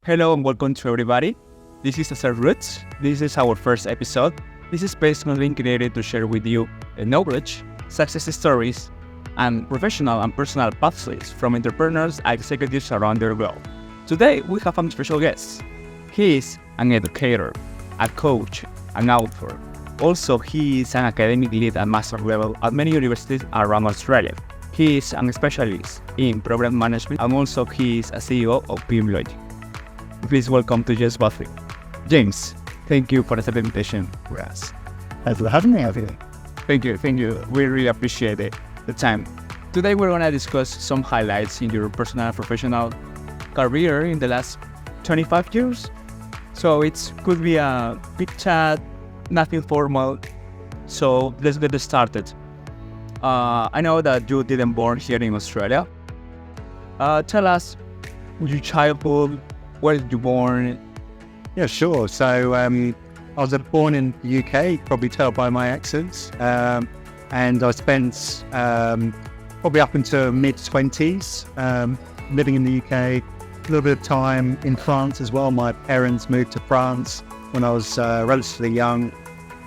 Hello and welcome to everybody. This is Asset Roots. This is our first episode. This is basically created to share with you knowledge, success stories, and professional and personal pathways from entrepreneurs and executives around the globe. Today, we have a special guest. He is an educator, a coach, an author. Also, he is an academic lead at master level at many universities around Australia. He is a specialist in program management and also he is a CEO of PMLogic. Please welcome to James Bawtree. James, thank you for the invitation for us. Thanks for having me over here. Thank you. We really appreciate the time. Today we're going to discuss some highlights in your personal and professional career in the last 25 years. So it could be a big chat, nothing formal. So let's get started. I know that you didn't born here in Australia. Tell us your childhood, where did you born? Yeah, sure. So I was born in the UK, you can probably tell by my accents. And I spent probably up until mid-20s living in the UK, a little bit of time in France as well. My parents moved to France when I was relatively young.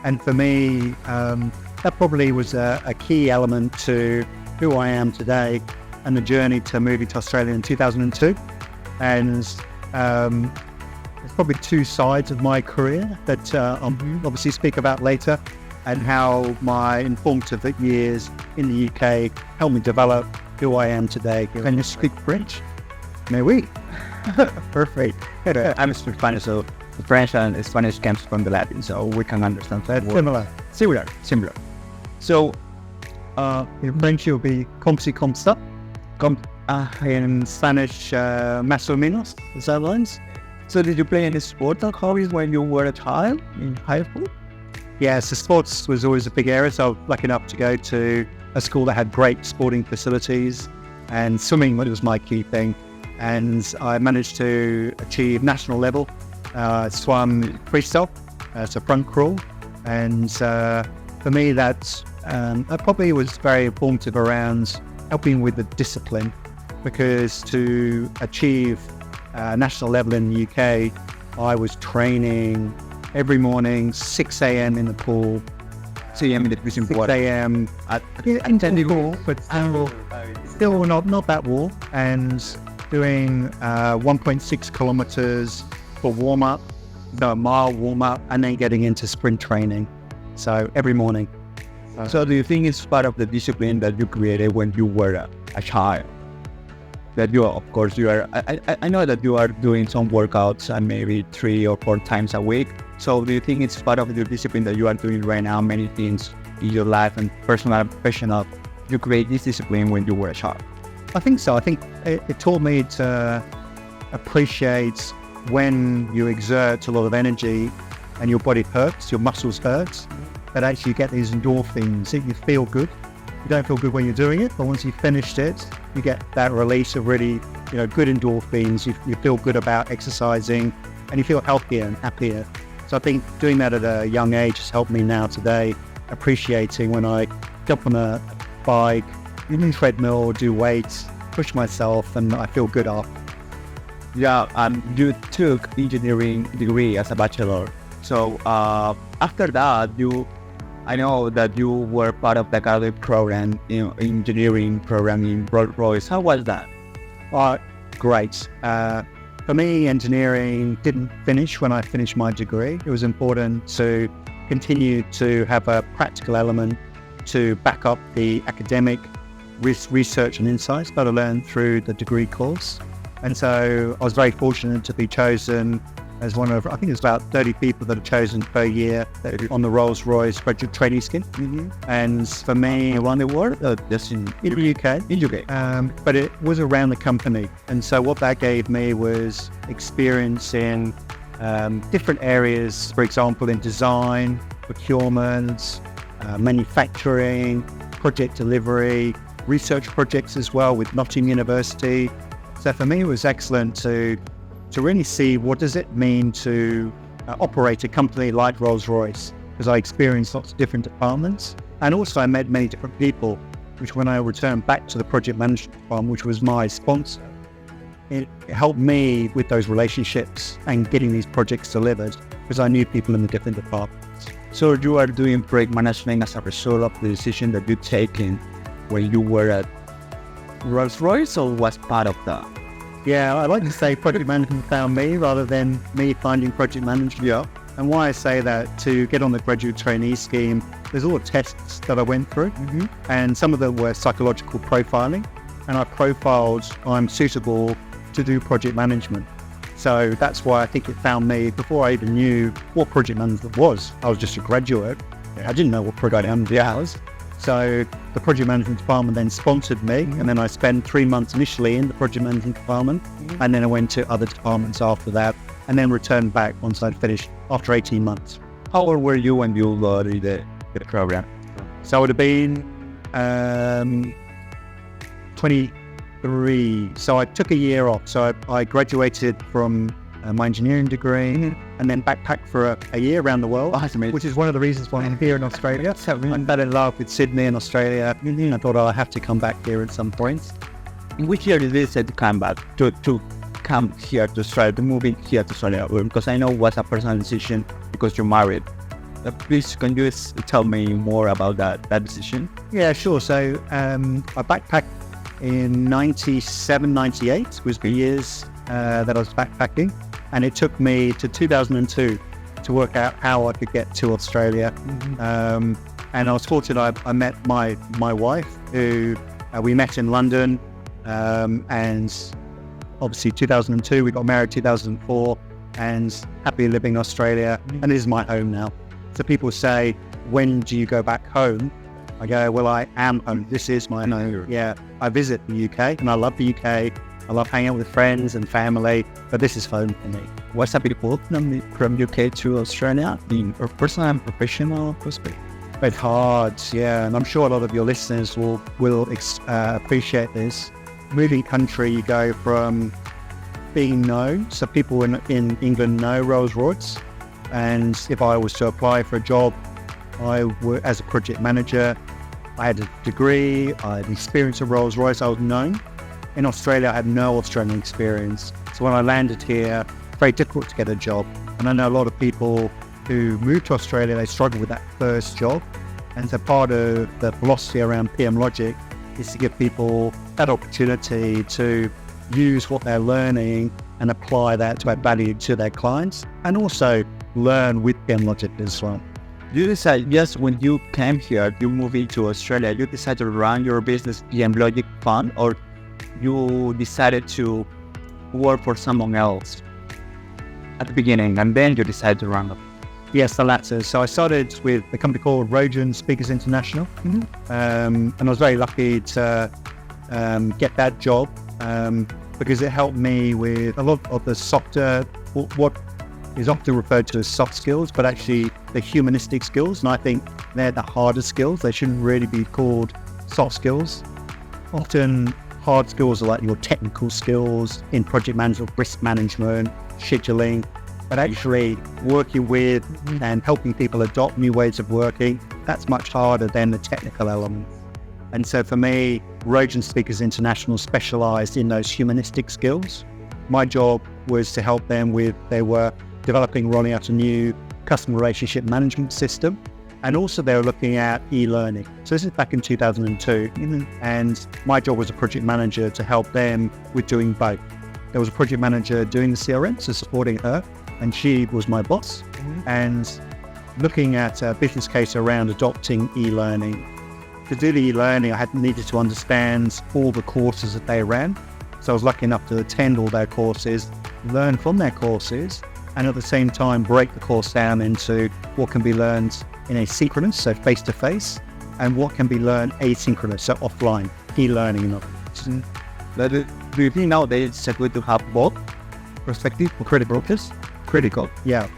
And for me, that probably was a key element to who I am today and the journey to moving to Australia in 2002. And there's probably two sides of my career that I'll obviously speak about later, and how my informative years in the UK helped me develop who I am today. Can you speak French? Mais oui. Perfect. I'm speaking Spanish, so the French and Spanish comes from the Latin, so we can understand that. Similar. So, in French it'll be comme si comme ça. In Spanish, más o menos, is that lines? So did you play any sport or hobbies when you were a child in high school? Yeah, so sports was always a big area. So I was lucky enough to go to a school that had great sporting facilities, and swimming was my key thing. And I managed to achieve national level. Swam freestyle, so front crawl. And for me, that probably was very informative around helping with the discipline, because to achieve national level in the UK, I was training every morning, 6 a.m. in the pool. 6 a.m. in the freezing 6 water. a.m. in the pool, but still not that warm, and doing 1.6 kilometers for warm-up, a mile warm-up, and then getting into sprint training. So every morning. So do you think it's part of the discipline that you created when you were a child? That you are, of course, I know that you are doing some workouts and maybe 3 or 4 times a week. So do you think it's part of your discipline that you are doing right now, many things in your life and personal and professional, you create this discipline when you were a child? I think so. I think it taught me to appreciate when you exert a lot of energy and your body hurts, your muscles hurt, that actually you get these endorphins, that you feel good. You don't feel good when you're doing it, but once you've finished it, you get that release of really, good endorphins. You feel good about exercising, and you feel healthier and happier. So I think doing that at a young age has helped me now today, appreciating when I jump on a bike, even treadmill, do weights, push myself, and I feel good after. Yeah, you took engineering degree as a bachelor. So after that, I know that you were part of the academic program, engineering program in Rolls-Royce. How was that? Great. For me, engineering didn't finish when I finished my degree. It was important to continue to have a practical element to back up the academic research and insights that I learned through the degree course. And so I was very fortunate to be chosen as one of, I think there's about 30 people that are chosen per year on the Rolls-Royce graduate training scheme. Mm-hmm. And for me, around the world, just in the UK. In UK. But it was around the company. And so what that gave me was experience in different areas, for example, in design, procurement, manufacturing, project delivery, research projects as well with Nottingham University. So for me, it was excellent to really see what does it mean to operate a company like Rolls-Royce, because I experienced lots of different departments, and also I met many different people, which when I returned back to the project management department, which was my sponsor, it helped me with those relationships and getting these projects delivered because I knew people in the different departments. So you are doing project management as a result of the decision that you taken when you were at Rolls-Royce, or was part of that? Yeah, I like to say project management found me rather than me finding project management. Yeah. And why I say that, to get on the graduate trainee scheme, there's all the tests that I went through, and some of them were psychological profiling, and I profiled I'm suitable to do project management. So that's why I think it found me before I even knew what project management was. I was just a graduate. I didn't know what project management was. So the project management department then sponsored me, and then I spent 3 months initially in the project management department, and then I went to other departments after that, and then returned back once I'd finished after 18 months. How old were you when you did the program? So I would have been 23. So I took a year off. So I graduated from my engineering degree and then backpacked for a year around the world, which is one of the reasons why I'm here in Australia. I fell in love with Sydney and Australia. I thought I have to come back here at some point. In which year did you decide to come back, to come here to Australia, to move in here to Australia? Because I know it was a personal decision because you're married. Please, can you tell me more about that decision? Yeah, sure. So I backpacked in 97, 98 was the years that I was backpacking. And it took me to 2002 to work out how I could get to Australia. And I was fortunate, I met my wife, who we met in London. And obviously 2002, we got married 2004, and happily living in Australia. And this is my home now. So people say, when do you go back home? I go, well, I am home. This is my home. Yeah, I visit the UK and I love the UK. I love hanging out with friends and family, but this is home for me. What's a bit cool from UK to Australia, in personal and professional perspective? It's hard, yeah, and I'm sure a lot of your listeners will appreciate this. Moving country, you go from being known, so people in England know Rolls-Royce, and if I was to apply for a job, as a project manager, I had a degree, I had experience of Rolls-Royce, I was known. In Australia, I had no Australian experience. So when I landed here, it's very difficult to get a job. And I know a lot of people who move to Australia, they struggle with that first job. And so part of the philosophy around PMLogic is to give people that opportunity to use what they're learning and apply that to add value to their clients, and also learn with PMLogic as well. You decided, yes, when you came here, you moved into Australia, you decided to run your business PMLogic Fund, or you decided to work for someone else at the beginning, and then you decided to run it? Yes, the latter. So I started with a company called Rojan Speakers International, and I was very lucky to get that job because it helped me with a lot of the softer, what is often referred to as soft skills, but actually the humanistic skills. And I think they're the harder skills. They shouldn't really be called soft skills. Often hard skills are like your technical skills in project management, risk management, scheduling, but actually working with and helping people adopt new ways of working, that's much harder than the technical elements. And so for me, Rojan Speakers International specialized in those humanistic skills. My job was to help them with, they were rolling out a new customer relationship management system. And also they were looking at e-learning. So this is back in 2002. And my job was a project manager to help them with doing both. There was a project manager doing the CRM, so supporting her, and she was my boss. And looking at a business case around adopting e-learning. To do the e-learning, I needed to understand all the courses that they ran. So I was lucky enough to attend all their courses, learn from their courses, and at the same time break the course down into what can be learned in a synchronous, so face-to-face, and what can be learned asynchronous, so offline, e-learning. Do you think nowadays it's good to have both perspective for critical? Critical. Yeah.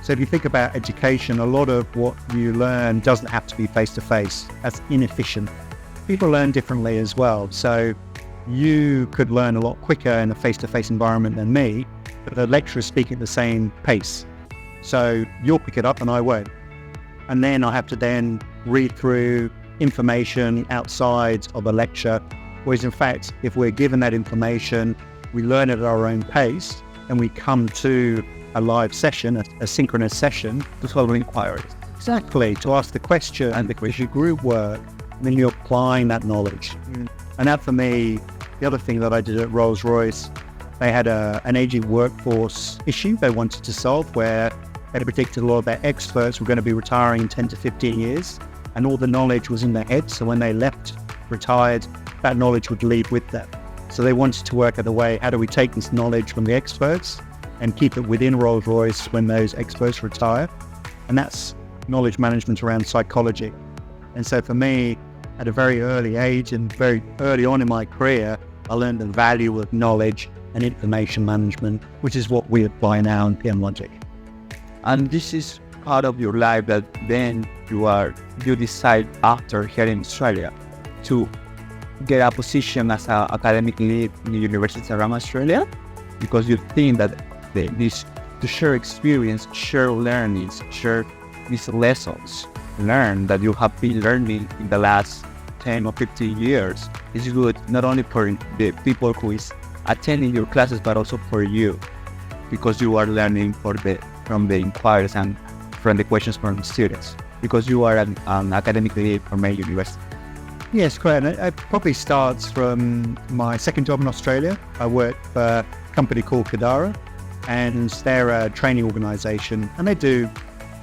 So if you think about education, a lot of what you learn doesn't have to be face-to-face. That's inefficient. People learn differently as well. So you could learn a lot quicker in a face-to-face environment than me, but the lecturers speak at the same pace. So you'll pick it up and I won't. And then I have to then read through information outside of a lecture Whereas in fact, if we're given that information, we learn it at our own pace, and we come to a live session, a synchronous session, To solve inquiries. exactly, to ask the question and the group work, and then you're applying that knowledge. And that for me, the other thing that I did at Rolls-Royce, they had an aging workforce issue they wanted to solve, where they predicted a lot of their experts were going to be retiring in 10 to 15 years, and all the knowledge was in their head. So when they left, retired, that knowledge would leave with them. So they wanted to work out the way, how do we take this knowledge from the experts and keep it within Rolls-Royce when those experts retire? And that's knowledge management around psychology. And so for me, at a very early age and very early on in my career, I learned the value of knowledge and information management, which is what we apply now in PMLogic. And this is part of your life that then you decide after here in Australia to get a position as an academic lead in the universities around Australia, because you think that this to share experience, share learnings, share these lessons learned that you have been learning in the last 10 or 15 years is good, not only for the people who is attending your classes, but also for you, because you are learning from the inquiries and from the questions from the students, because you are an academic lead for my university. Yes, correct. And it probably starts from my second job in Australia. I worked for a company called Kadara, and they're a training organisation, and they do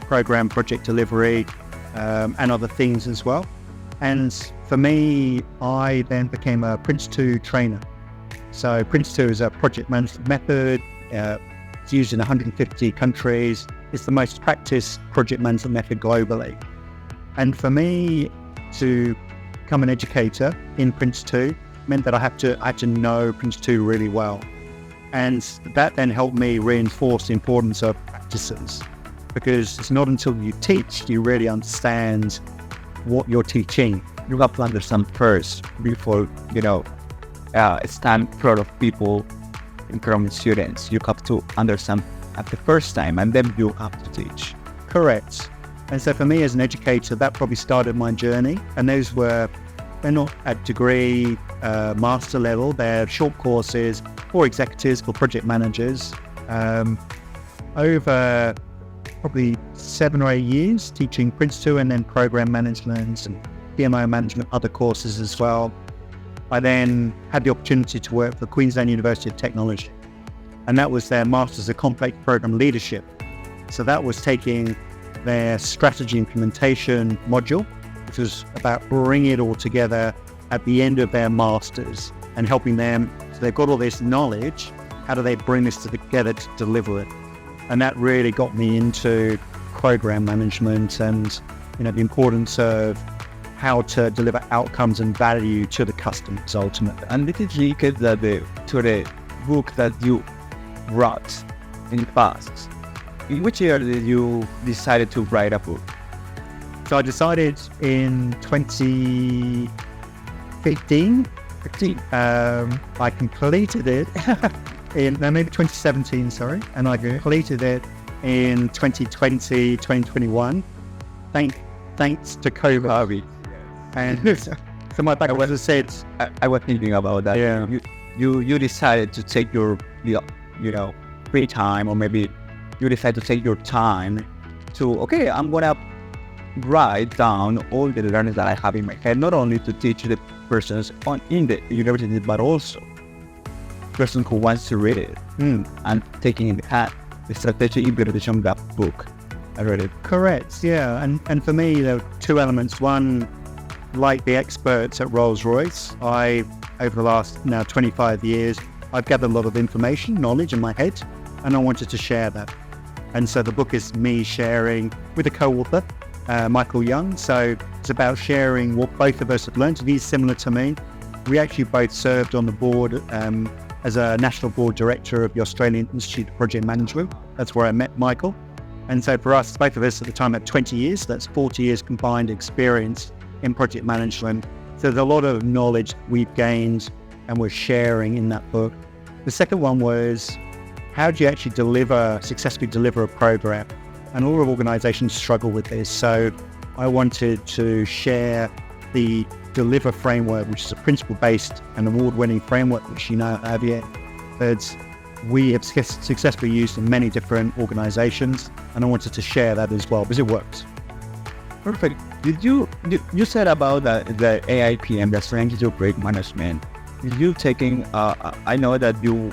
program project delivery and other things as well. And for me, I then became a Prince 2 trainer. So Prince 2 is a project management method. It's used in 150 countries. It's the most practiced project management method globally. And for me to become an educator in Prince 2 meant that I had to know Prince 2 really well. And that then helped me reinforce the importance of practices, because it's not until you teach you really understand what you're teaching. You have to understand first before, stand in front of people, in front of students. You have to understand at the first time, and then you have to teach. Correct. And so for me as an educator, that probably started my journey. And they're not at degree, master level, they're short courses for executives, for project managers. Over probably 7 or 8 years teaching Prince 2 and then program management and PMO management, other courses as well. I then had the opportunity to work for Queensland University of Technology, and that was their Masters of Complex Program Leadership. So that was taking their strategy implementation module, which was about bringing it all together at the end of their masters and helping them. So they've got all this knowledge. How do they bring this together to deliver it? And that really got me into program management and the importance of how to deliver outcomes and value to the customers ultimately. And this is linked to the book that you wrote in the past. In which year did you decide to write a book? So I decided in 2015. I completed it maybe 2017, sorry. And I completed it in 2020, 2021. Thanks to COVID. And so my background, as I said, I was thinking about that. Yeah. You decided to take your free time, or maybe you decide to take your time to, I'm going to write down all the learnings that I have in my head, not only to teach the persons in the university, but also person who wants to read it and taking in the hand the strategic implementation of that book. I read it. Correct, yeah. And for me, there were two elements. One, like the experts at Rolls-Royce, over the last now 25 years, I've gathered a lot of information, knowledge in my head, and I wanted to share that. And so the book is me sharing with a co-author, Michael Young. So it's about sharing what both of us have learned. He's similar to me. We actually both served on the board as a national board director of the Australian Institute of Project Management. That's where I met Michael. And so for us, both of us at the time had 20 years. That's 40 years combined experience in project management. So there's a lot of knowledge we've gained and we're sharing in that book. The second one was, how do you actually successfully deliver a program? And all of organizations struggle with this. So I wanted to share the deliver framework, which is a principle-based and award-winning framework, which you know, Javier, that we have successfully used in many different organizations, and I wanted to share that as well because it works. Perfect. You said about the AIPM, the Strategy to Project Management. Did you taking? I know that you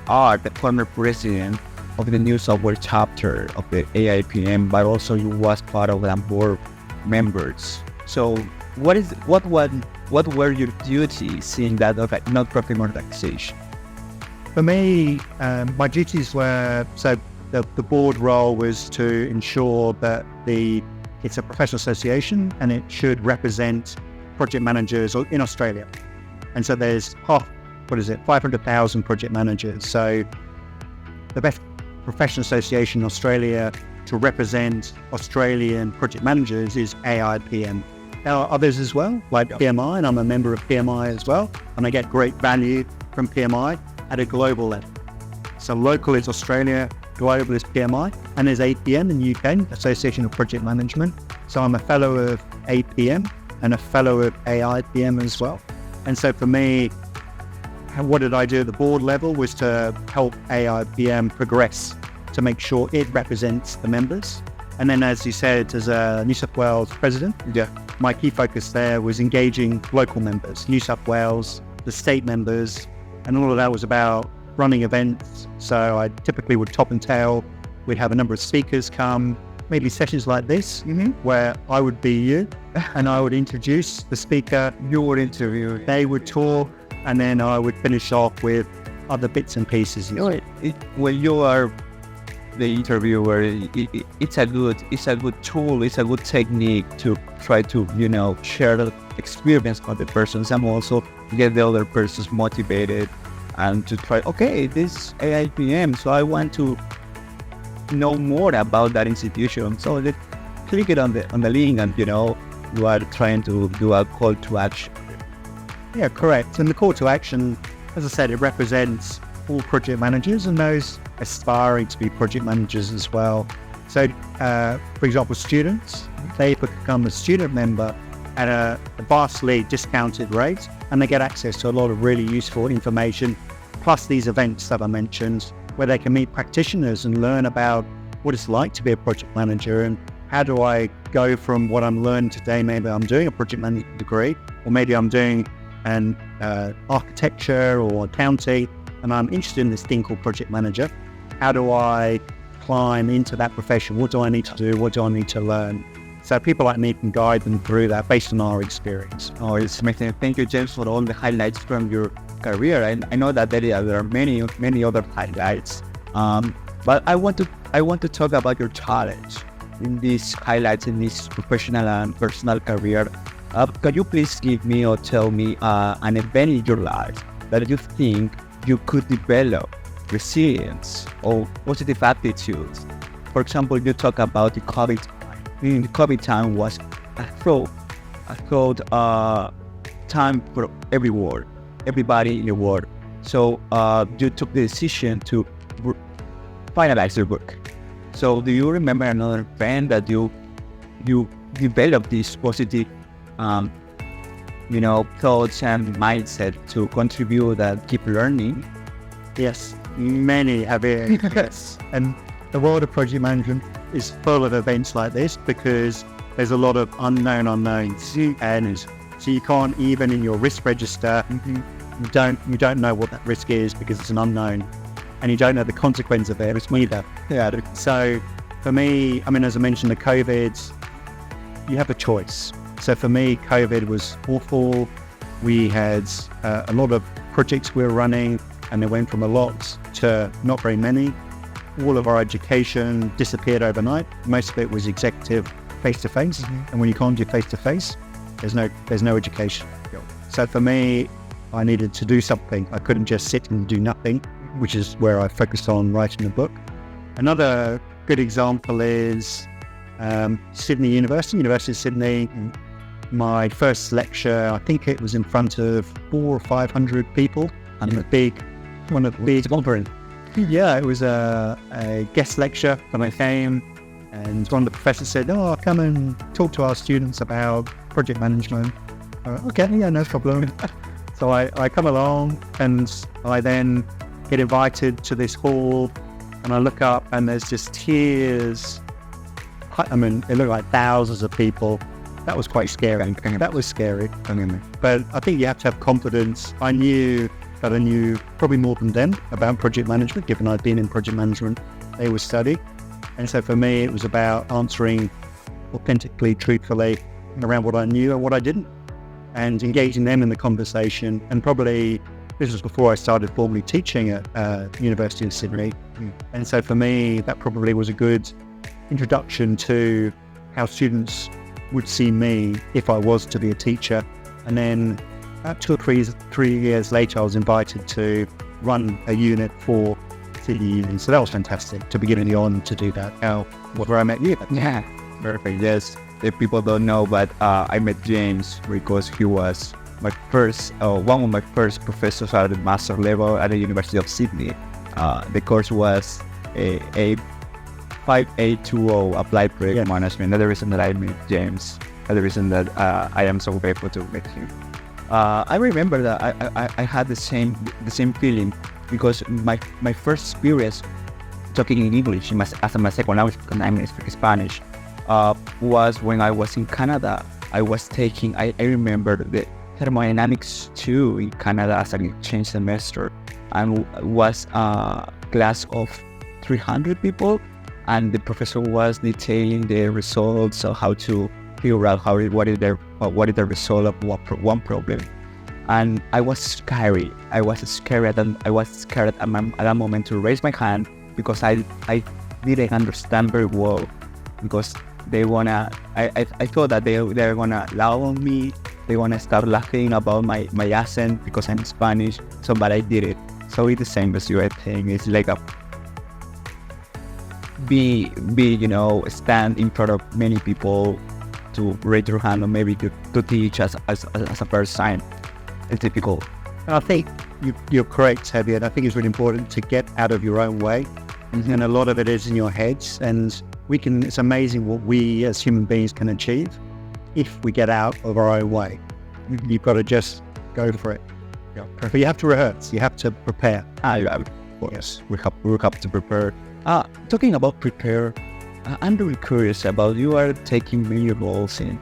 are the former president of the new software chapter of the AIPM, but also you was part of the board members. So what were your duties in that non-profit organization? For me, my duties were, so the board role was to ensure that it's a professional association and it should represent project managers in Australia. And so there's 500,000 project managers. So the best professional association in Australia to represent Australian project managers is AIPM. There are others as well, like PMI, and I'm a member of PMI as well, and I get great value from PMI at a global level. So local is Australia, global is PMI, and there's APM in the UK, Association of Project Management. So I'm a fellow of APM and a fellow of AIPM as well. And so for me, what did I do at the board level was to help AIPM progress to make sure it represents the members. And then, as you said, as a New South Wales president, my key focus there was engaging local members, New South Wales, the state members, and all of that was about running events. So I typically would top and tail. We'd have a number of speakers come, maybe sessions like this, where I would be you, and I would introduce the speaker. You would interview. They would talk, and then I would finish off with other bits and pieces. When you are the interviewer, it's a good tool, it's a good technique to try to share the experience of the persons and also get the other persons motivated and to try, okay, this AIPM, so I want to know more about that institution. So they click it on the link and you are trying to do a call to action. Yeah, correct. And the call to action, as I said, it represents all project managers and those aspiring to be project managers as well. So, for example, students, they become a student member at a vastly discounted rate, and they get access to a lot of really useful information, plus these events that I mentioned, where they can meet practitioners and learn about what it's like to be a project manager and how do I go from what I'm learning today. Maybe I'm doing a project management degree, or maybe I'm doing an architecture or accounting, and I'm interested in this thing called project manager. How do I climb into that profession? What do I need to do? What do I need to learn? So people like me can guide them through that based on our experience. Oh, it's amazing. Thank you, James, for all the highlights from your career. I know that there are many other highlights. But I want to talk about your challenge in these highlights in this professional and personal career. Can you please give me or tell me an event in your life that you think you could develop resilience or positive attitudes? For example, you talk about the COVID time. The COVID time was a thought time for everybody in the world. So you took the decision to finalize your book. So do you remember another event that you developed this positive thoughts and mindset to contribute and keep learning? Yes, many have it. Yes. And the world of project management is full of events like this because there's a lot of unknown unknowns. And so you can't, even in your risk register, you don't know what that risk is because it's an unknown. And you don't know the consequence of it either. Yeah. So for me, as I mentioned, the COVID, you have a choice. So for me, COVID was awful. We had a lot of projects we were running, and they went from a lot to not very many. All of our education disappeared overnight. Most of it was executive face-to-face. And when you can't do face-to-face, there's no education. So for me, I needed to do something. I couldn't just sit and do nothing, which is where I focused on writing the book. Another good example is University of Sydney. My first lecture, I think it was in front of 400 or 500 people, and one of the big conference. Yeah, it was a guest lecture when I came, and one of the professors said, "Oh, come and talk to our students about project management." Okay, yeah, no problem. So I come along and I then get invited to this hall and I look up and there's just tears. I mean, it looked like thousands of people. That was quite scary. That was scary. But I think you have to have confidence. I knew that I knew probably more than them about project management, given I'd been in project management, they were studying. And so for me, it was about answering authentically, truthfully around what I knew and what I didn't, and engaging them in the conversation. And probably this was before I started formally teaching at University of Sydney. And so for me, that probably was a good introduction to how students would see me if I was to be a teacher. And then about 2 or 3 years later, I was invited to run a unit for City Union. So that was fantastic to be given the honor to do that. Now, where I met you. Yeah, perfect. Yes. If people don't know, but I met James because he was my first, one of my first professors at the master level at the University of Sydney. The course was a 5820 Applied Project Management. That's the reason that I met James. That's the reason that I am so grateful to meet him. I remember that I had the same feeling because my first experience talking in English as my second language, because I speak Spanish, was when I was in Canada. I was taking, I remember the thermodynamics 2 in Canada as an exchange semester, and was a class of 300 people, and the professor was detailing the results of how to figure out what is the result of one problem. And I was scared. I was scared at that moment to raise my hand because I didn't understand very well, because they wanna. I thought that they're gonna laugh on me. They wanna start laughing about my accent because I'm Spanish. So, but I did it. So it's the same as you are saying. It's like a stand in front of many people to raise your hand or maybe to teach as a first time. It's difficult. I think you're correct, Javier. And I think it's really important to get out of your own way. Mm-hmm. And a lot of it is in your heads. And it's amazing what we as human beings can achieve if we get out of our own way. You've got to just go for it. Yeah. But you have to rehearse. You have to prepare. Yes, we have to prepare. Talking about prepare, I'm really curious about you are taking many roles in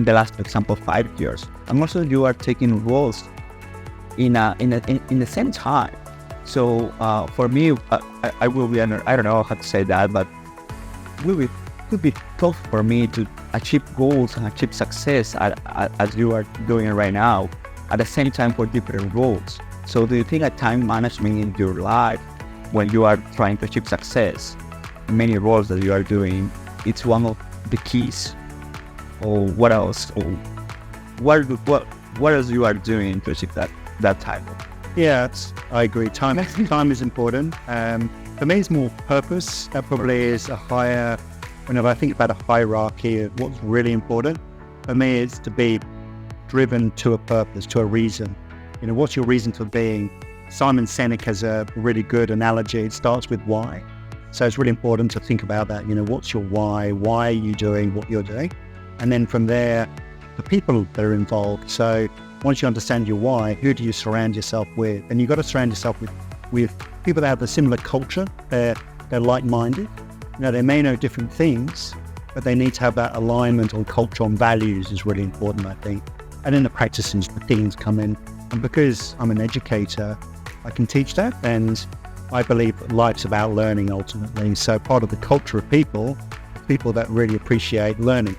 the last, for example, 5 years, and also you are taking roles in the same time. So for me, I will be I don't know how to say that, but it could be tough for me to achieve goals and achieve success as you are doing right now at the same time for different roles. So do you think that time management in your life, when you are trying to achieve success, many roles that you are doing, it's one of the keys? Or what else? Or what else you are doing to achieve that time? Yeah, I agree. Time is important. For me, it's more purpose. That probably is a higher. Whenever I think about a hierarchy of what's really important, for me, it's to be driven to a purpose, to a reason. What's your reason for being? Simon Sinek has a really good analogy. It starts with why. So it's really important to think about that. What's your why? Why are you doing what you're doing? And then from there, the people that are involved. So once you understand your why, who do you surround yourself with? And you've got to surround yourself with people that have a similar culture. They're like-minded. They may know different things, but they need to have that alignment on culture, on values is really important, I think. And then the practices, the things come in. And because I'm an educator, I can teach that. And I believe that life's about learning ultimately. So part of the culture of people that really appreciate learning.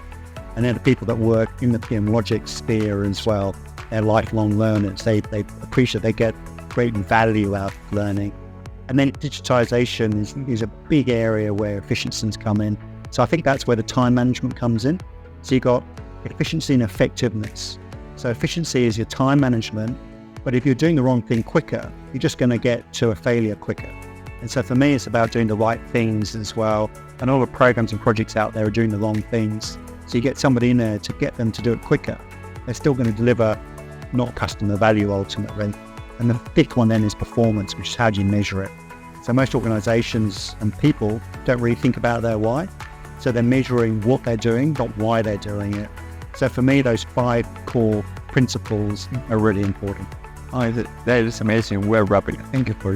And then the people that work in the PMLogic sphere as well, they're lifelong learners. They appreciate, they get great value out of learning. And then digitization is a big area where efficiencies come in. So I think that's where the time management comes in. So you've got efficiency and effectiveness. So efficiency is your time management, but if you're doing the wrong thing quicker, you're just going to get to a failure quicker. And so for me, it's about doing the right things as well. And all the programs and projects out there are doing the wrong things. So you get somebody in there to get them to do it quicker. They're still going to deliver not customer value ultimately. And the fifth one then is performance, which is how do you measure it. So most organizations and people don't really think about their why. So they're measuring what they're doing, not why they're doing it. So for me, those 5 core principles are really important. Oh, that is amazing. We're wrapping. Thank you for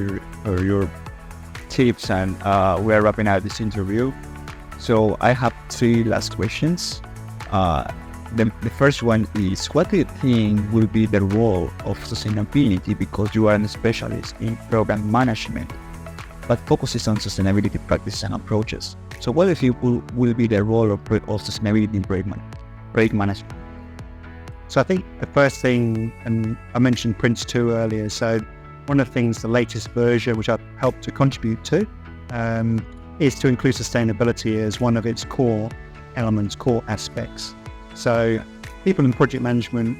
your tips, and we're wrapping out this interview. So I have 3 last questions. The first one is, what do you think will be the role of sustainability, because you are a specialist in program management, but focuses on sustainability practices and approaches. So what do you think will be the role of sustainability in project management? So I think the first thing, and I mentioned Prince 2 earlier, so one of the things, the latest version, which I've helped to contribute to, is to include sustainability as one of its core elements, core aspects. So people in project management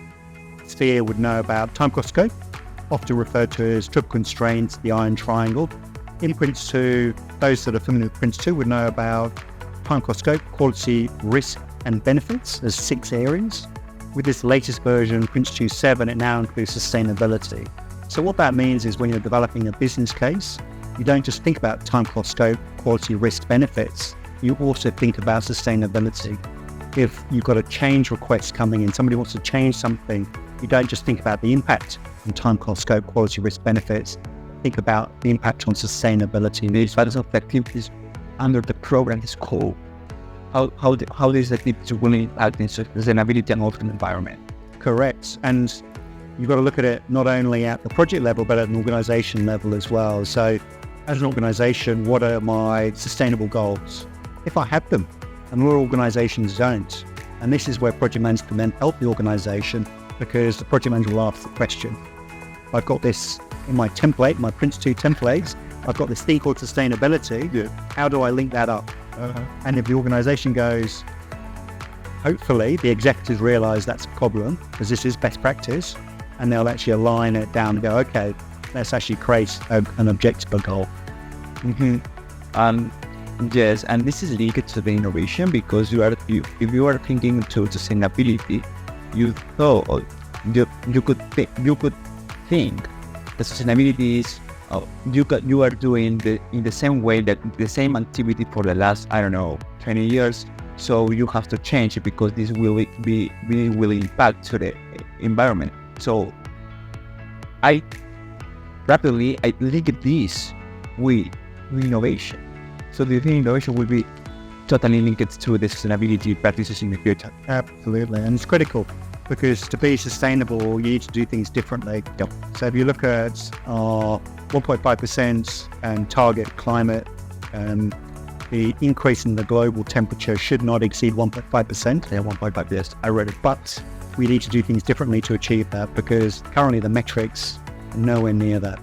sphere would know about time cost scope, often referred to as triple constraints, the iron triangle. In Prince 2, those that are familiar with Prince 2 would know about time cost scope, quality, risk, and benefits as 6 areas. With this latest version, Prince 2.7, it now includes sustainability. So what that means is when you're developing a business case, you don't just think about time cost scope, quality, risk, benefits, you also think about sustainability. If you've got a change request coming in, somebody wants to change something, you don't just think about the impact on time cost scope, quality, risk, benefits, think about the impact on sustainability. These types of activities under the program is called. How these activities will impact in sustainability and also environment. Correct. And you've got to look at it not only at the project level, but at an organization level as well. So as an organization, what are my sustainable goals? If I have them, and more organizations don't. And this is where project managers can then help the organization, because the project manager will ask the question. I've got this in my template, my Prince 2 templates, I've got this thing called sustainability. Yeah. How do I link that up? And if the organization goes, hopefully the executives realize that's a problem, because this is best practice, and they'll actually align it down and go, okay, let's actually create an objective goal. Yes, and this is linked to the innovation, because if you are thinking to sustainability, you could think that sustainability is you are doing in the same way, that the same activity for the last 20 years. So you have to change it, because this will impact to the environment. So I link this with innovation. So do you think innovation will be totally linked to the sustainability practices in the future? Absolutely, and it's critical, because to be sustainable, you need to do things differently. Yep. So if you look at our 1.5% and target climate, the increase in the global temperature should not exceed 1.5%. Yeah, 1.5, yes, I read it. But we need to do things differently to achieve that, because currently the metrics are nowhere near that.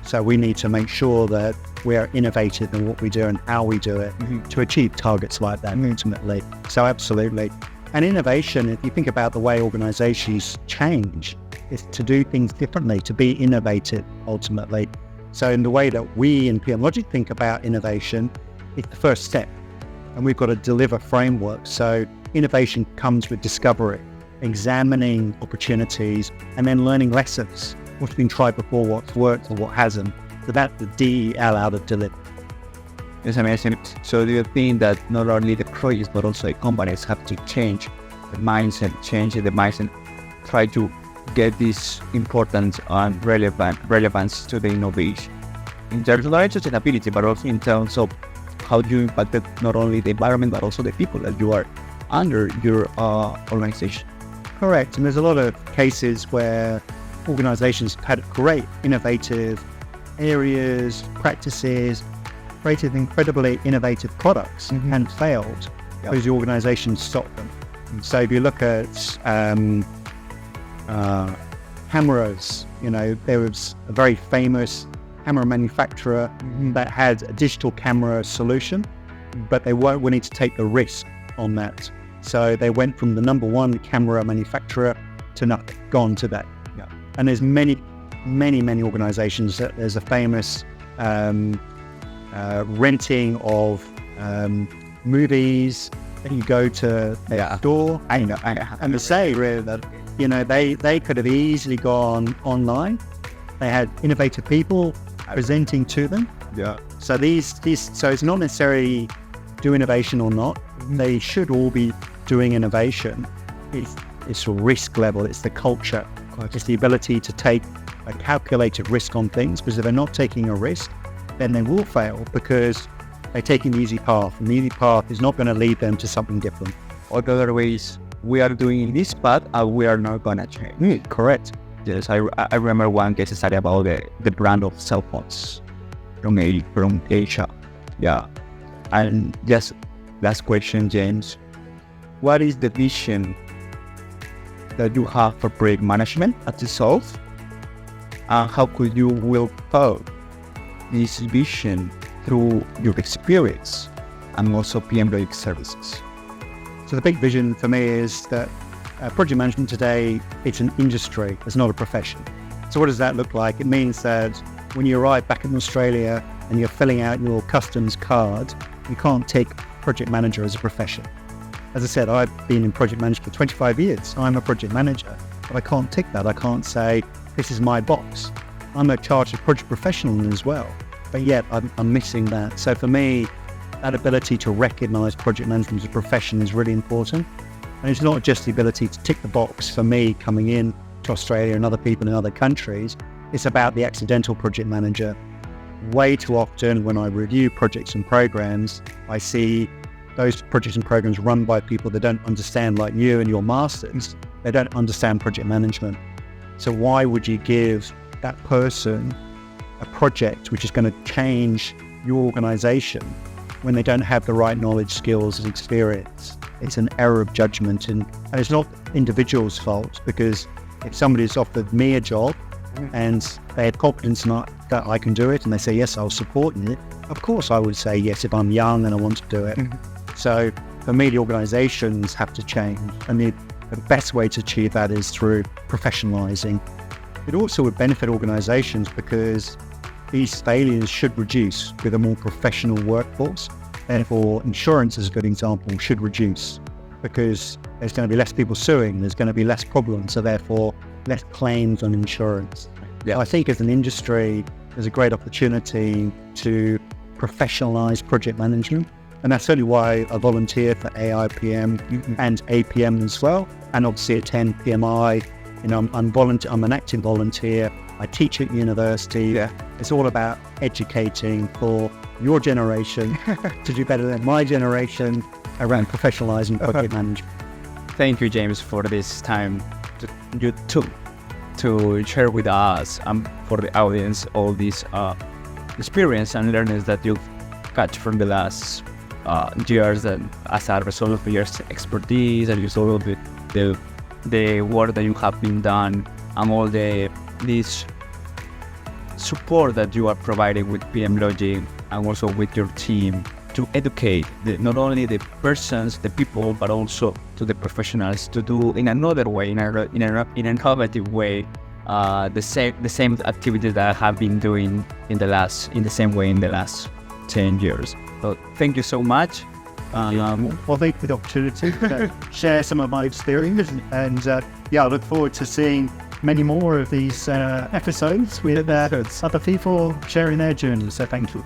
So we need to make sure that we are innovative in what we do and how we do it to achieve targets like that ultimately. So absolutely. And innovation, if you think about the way organizations change, is to do things differently, to be innovative ultimately. So in the way that we in PMLogic think about innovation, it's the first step, and we've got to deliver frameworks. So innovation comes with discovery, examining opportunities, and then learning lessons. What's been tried before, what's worked or what hasn't. So that's the DEL out of deliver. It's amazing. So do you think that not only the projects, but also the companies have to change the mindset, try to get this important and relevance to the innovation in terms of not sustainability, but also in terms of how you impacted not only the environment, but also the people that you are under your organization? Correct. And there's a lot of cases where organizations have had great innovative areas, practices, created incredibly innovative products and failed because the organization stopped them. So if you look at cameras, there was a very famous camera manufacturer that had a digital camera solution, but they weren't willing to take the risk on that. So they went from the number one camera manufacturer to nothing, gone today. And there's many organizations that there's a famous renting of movies. You go to a store, and to say really that they could have easily gone online. They had innovative people presenting to them. So so it's not necessarily do innovation or not. They should all be doing innovation, it's risk level, it's the culture, it's the ability to take a calculated risk on things, because if they're not taking a risk, then they will fail because they're taking the easy path, and the easy path is not going to lead them to something different. Other ways, we are doing this path and we are not going to change. Correct. Yes, I remember one case study about the brand of cell phones from Asia. Yeah. And just last question, James. What is the vision that you have for project management at Dissolve? And how could you will out this vision through your experience and also PMLogic services? So the big vision for me is that project management today, it's an industry, it's not a profession. So what does that look like? It means that when you arrive back in Australia and you're filling out your customs card, you can't take project manager as a profession. As I said, I've been in project management for 25 years. I'm a project manager, but I can't tick that. I can't say, this is my box. I'm a chartered project professional as well, but yet I'm missing that. So for me, that ability to recognize project management as a profession is really important. And it's not just the ability to tick the box for me coming in to Australia and other people in other countries. It's about the accidental project manager. Way too often when I review projects and programs, I see those projects and programs run by people that don't understand, like you and your masters. They don't understand project management. So why would you give that person a project which is going to change your organization when they don't have the right knowledge, skills, and experience? It's an error of judgment, and it's not individual's fault, because if somebody's offered me a job and they had confidence that I can do it, and they say, yes, I'll support you, of course I would say yes if I'm young and I want to do it. So for me, the organizations have to change, and the best way to achieve that is through professionalizing. It also would benefit organizations because these failures should reduce with a more professional workforce. Therefore, insurance, as a good example, should reduce because there's going to be less people suing, there's going to be less problems, so therefore less claims on insurance. I think as an industry, there's a great opportunity to professionalize project management. And that's certainly why I volunteer for AIPM and APM as well. And obviously attend PMI. I'm an active volunteer. I teach at university. It's all about educating for your generation to do better than my generation around professionalizing project management. Thank you, James, for this time you took to share with us and for the audience all these experience and learnings that you've got from the last years, and as a result of your expertise and result of the work that you have been done and all this support that you are providing with PMLogic and also with your team to educate not only the persons, the people, but also to the professionals to do in another way, in an innovative way, the same activities that I have been doing in the same way in the last 10 years. So thank you so much. Well, thank you for the opportunity to share some of my experience, and I look forward to seeing many more of these episodes with other people sharing their journeys. So thank you.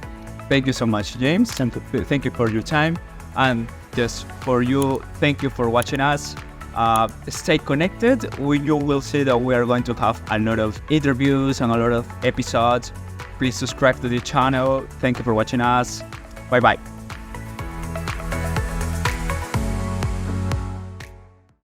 Thank you so much, James. Thank you for your time, and just for you, thank you for watching us. Stay connected. You will see that we are going to have a lot of interviews and a lot of episodes. Please subscribe to the channel. Thank you for watching us. Bye bye.